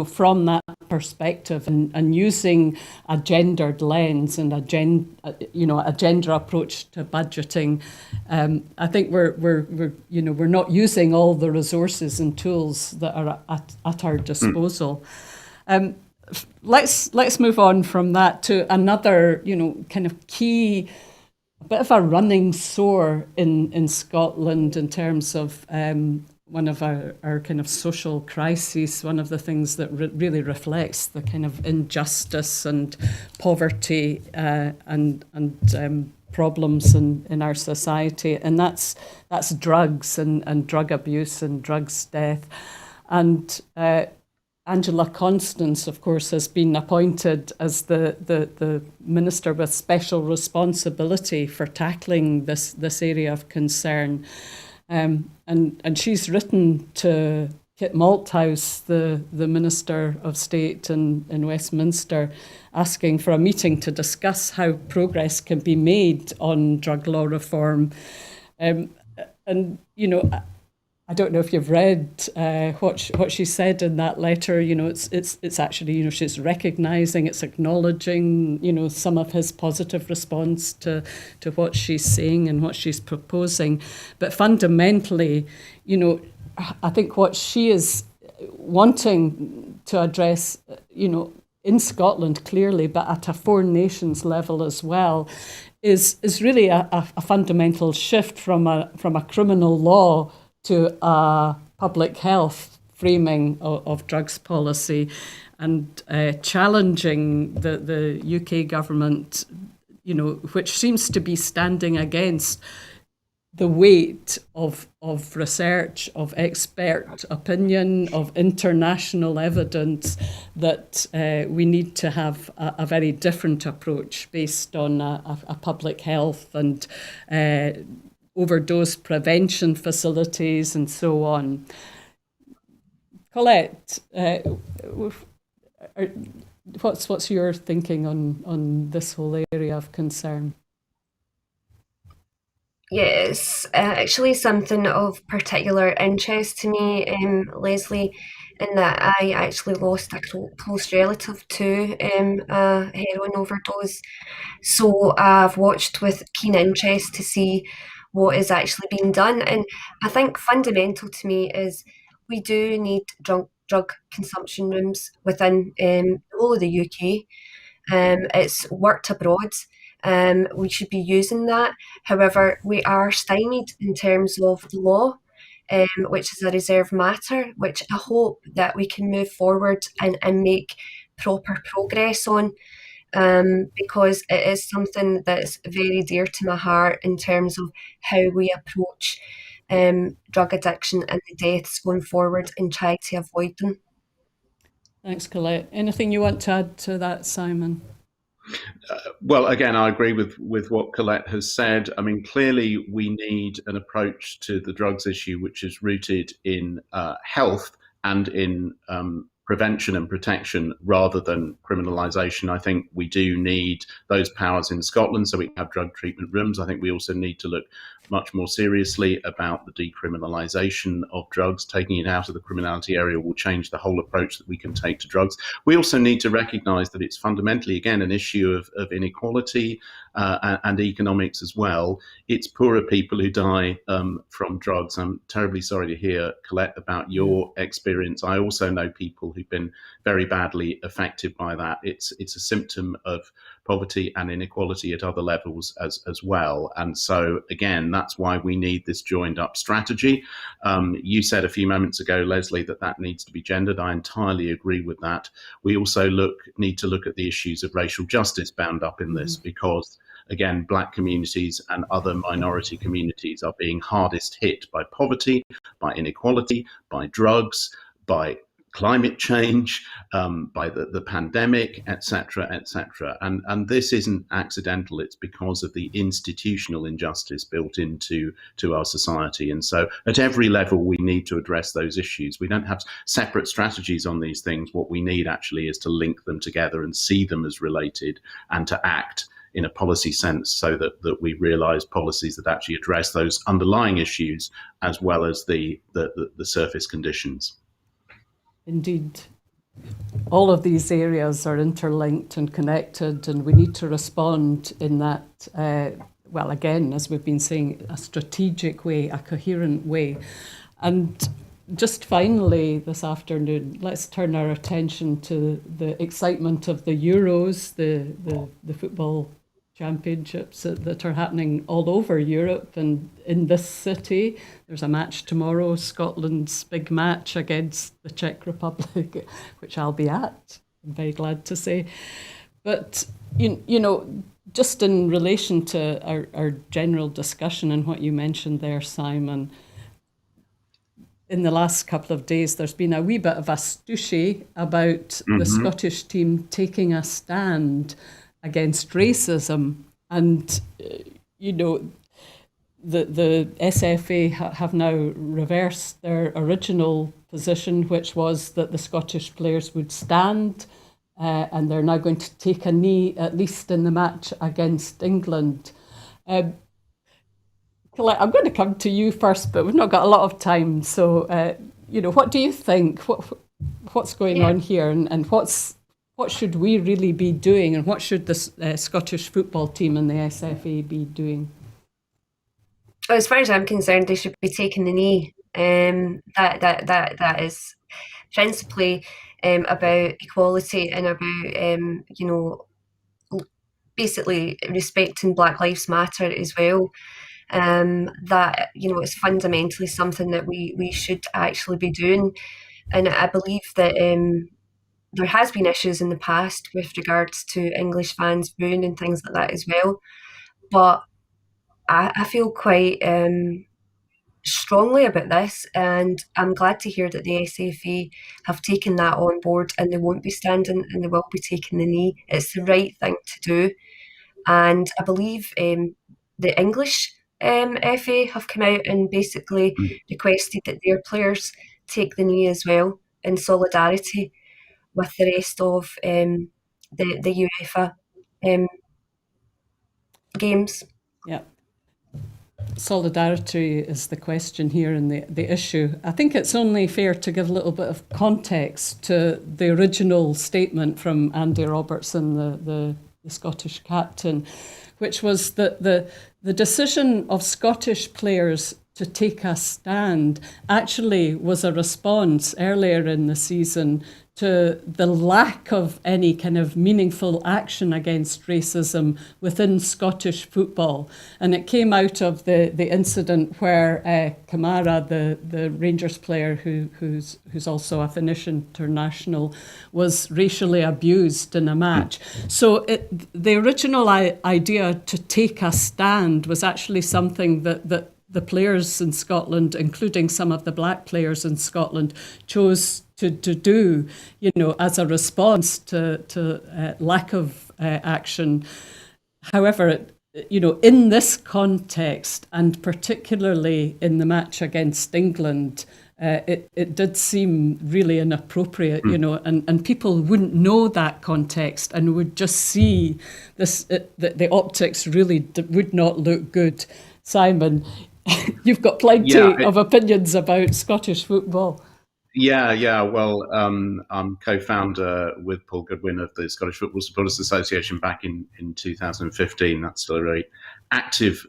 from that perspective and using a gendered lens and a gender approach to budgeting, I think we're not using all the resources and tools that are at our disposal. let's move on from that to another, kind of key, a bit of a running sore in Scotland in terms of one of our kind of social crises, one of the things that really reflects the kind of injustice and poverty and problems in our society, and that's drugs and drug abuse and drugs death. And Angela Constance, of course, has been appointed as the minister with special responsibility for tackling this area of concern. And she's written to Kit Malthouse, the Minister of State in Westminster, asking for a meeting to discuss how progress can be made on drug law reform. I don't know if you've read what she said in that letter. It's actually, she's recognising, it's acknowledging, some of his positive response to what she's saying and what she's proposing. But fundamentally, I think what she is wanting to address, in Scotland clearly, but at a foreign nations level as well, is really a fundamental shift from a criminal law to a public health framing of drugs policy, and challenging the UK government, which seems to be standing against the weight of research, of expert opinion, of international evidence, that we need to have a very different approach based on a public health and overdose prevention facilities and so on. Collette, what's your thinking on this whole area of concern? Yes, actually something of particular interest to me, Lesley, in that I actually lost a close relative to a heroin overdose. So I've watched with keen interest to see what is actually being done. And I think fundamental to me is we do need drug consumption rooms within the whole of the UK. It's worked abroad. We should be using that. However, we are stymied in terms of the law, which is a reserved matter, which I hope that we can move forward and make proper progress on, because it is something that's very dear to my heart in terms of how we approach drug addiction and the deaths going forward and try to avoid them. Thanks, Collette. Anything you want to add to that, Simon? Well, again, I agree with what Collette has said. I mean, clearly we need an approach to the drugs issue which is rooted in health and in prevention and protection rather than criminalisation. I think we do need those powers in Scotland so we can have drug treatment rooms. I think we also need to look much more seriously about the decriminalisation of drugs. Taking it out of the criminality area will change the whole approach that we can take to drugs. We also need to recognise that it's fundamentally, again, an issue of inequality and economics as well. It's poorer people who die from drugs. I'm terribly sorry to hear, Collette, about your experience. I also know people who've been very badly affected by that. It's a symptom of poverty and inequality at other levels as well. And so, again, that's why we need this joined up strategy. You said a few moments ago, Lesley, that needs to be gendered. I entirely agree with that. We also need to look at the issues of racial justice bound up in this, because again, Black communities and other minority communities are being hardest hit by poverty, by inequality, by drugs, by climate change, by the pandemic, etc., etc. And this isn't accidental. It's because of the institutional injustice built into our society. And so at every level, we need to address those issues. We don't have separate strategies on these things. What we need actually is to link them together and see them as related and to act in a policy sense so that we realise policies that actually address those underlying issues as well as the surface conditions. Indeed. All of these areas are interlinked and connected, and we need to respond in that, again, as we've been saying, a strategic way, a coherent way. And just finally this afternoon, let's turn our attention to the excitement of the Euros, the football championships that are happening all over Europe and in this city. There's a match tomorrow, Scotland's big match against the Czech Republic, which I'll be at, I'm very glad to say. But, you know, just in relation to our general discussion and what you mentioned there, Simon, in the last couple of days, there's been a wee bit of a stooshy about the Scottish team taking a stand against racism. And, you know, the SFA have now reversed their original position, which was that the Scottish players would stand, and they're now going to take a knee, at least in the match against England. Collette, I'm going to come to you first, but we've not got a lot of time. So, you know, what do you think? What's going on here, and what should we really be doing, and what should the Scottish football team and the SFA be doing? Well, as far as I'm concerned, they should be taking the knee. That is principally about equality and about you know, basically respecting Black Lives Matter as well. That, you know, it's fundamentally something that we should actually be doing. And I believe that there has been issues in the past with regards to English fans booing and things like that as well. But I feel quite strongly about this, and I'm glad to hear that the SFA have taken that on board, and they won't be standing and they will be taking the knee. It's the right thing to do. And I believe the English FA have come out and basically requested that their players take the knee as well, in solidarity with the rest of the UEFA games. Yeah. Solidarity is the question here and the issue. I think it's only fair to give a little bit of context to the original statement from Andy Robertson, the Scottish captain, which was that the decision of Scottish players to take a stand actually was a response earlier in the season to the lack of any kind of meaningful action against racism within Scottish football. And it came out of the incident where Kamara, the Rangers player who's also a Finnish international, was racially abused in a match. So the original idea to take a stand was actually something that the players in Scotland, including some of the black players in Scotland, chose to do, you know, as a response to lack of action. However, you know, in this context, and particularly in the match against England, it did seem really inappropriate, you know, and people wouldn't know that context and would just see this, the optics really would not look good. Simon, you've got plenty of opinions about Scottish football. Yeah. Well, I'm co-founder with Paul Goodwin of the Scottish Football Supporters Association back in 2015. That's still a very active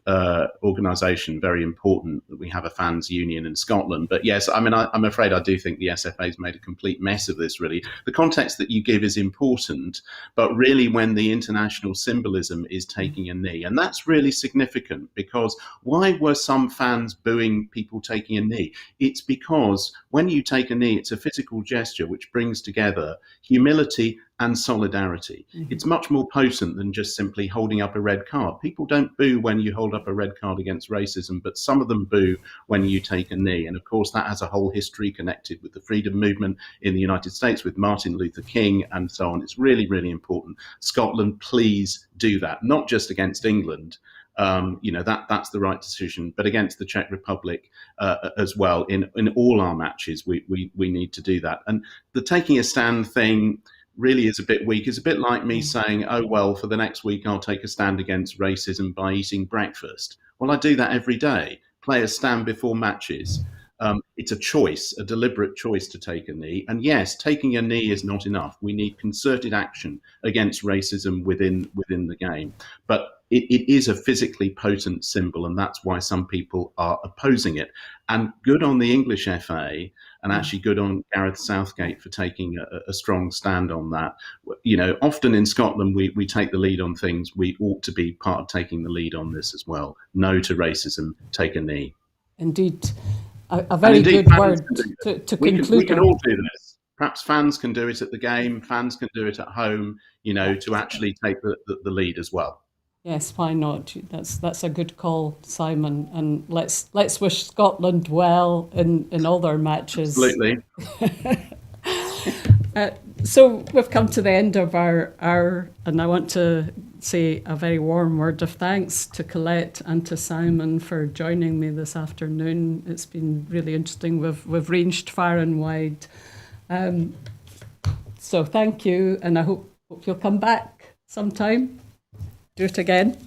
organisation, very important that we have a fans union in Scotland. But yes, I mean, I'm afraid I do think the SFA's made a complete mess of this, really. The context that you give is important, but really when the international symbolism is taking a knee, and that's really significant, because why were some fans booing people taking a knee? It's because when you take a knee, it's a physical gesture which brings together humility and solidarity. It's much more potent than just simply holding up a red card. People don't boo when you hold up a red card against racism, but some of them boo when you take a knee. And of course, that has a whole history connected with the freedom movement in the United States, with Martin Luther King and so on. It's really, really important. Scotland, please do that, not just against England. You know, that's the right decision, but against the Czech Republic as well, in all our matches, we need to do that. And the taking a stand thing really is a bit weak. It's a bit like me saying, oh, well, for the next week, I'll take a stand against racism by eating breakfast. Well, I do that every day. Players stand before matches. It's a choice, a deliberate choice to take a knee. And yes, taking a knee is not enough. We need concerted action against racism within the game. But it is a physically potent symbol, and that's why some people are opposing it. And good on the English FA, and actually good on Gareth Southgate for taking a strong stand on that. You know, often in Scotland, we take the lead on things. We ought to be part of taking the lead on this as well. No to racism, take a knee. Indeed. A very good word to conclude. We can all do this. Perhaps fans can do it at the game. Fans can do it at home, you know, to actually take the lead as well. Yes, why not? That's a good call, Simon. And let's wish Scotland well in all their matches. Absolutely. So we've come to the end of our hour, and I want to say a very warm word of thanks to Collette and to Simon for joining me this afternoon. It's been really interesting. We've ranged far and wide. So thank you, and I hope you'll come back sometime. Do it again.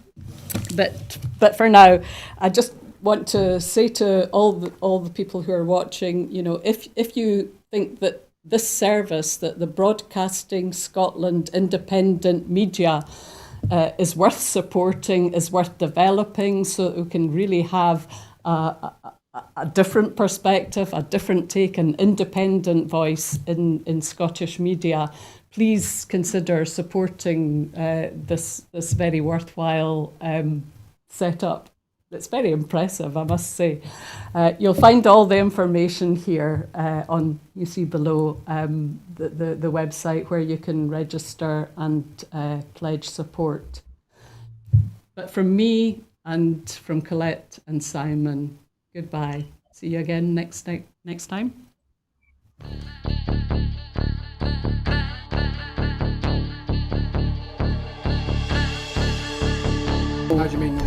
But for now, I just want to say to all the people who are watching, you know, if you think that this service, that the Broadcasting Scotland independent media is worth supporting, is worth developing, so that we can really have a different perspective, a different take, an independent voice in Scottish media, please consider supporting this very worthwhile setup. It's very impressive, I must say. You'll find all the information here you see below the website where you can register and pledge support. But from me and from Collette and Simon, goodbye. See you again next time. How do you mean?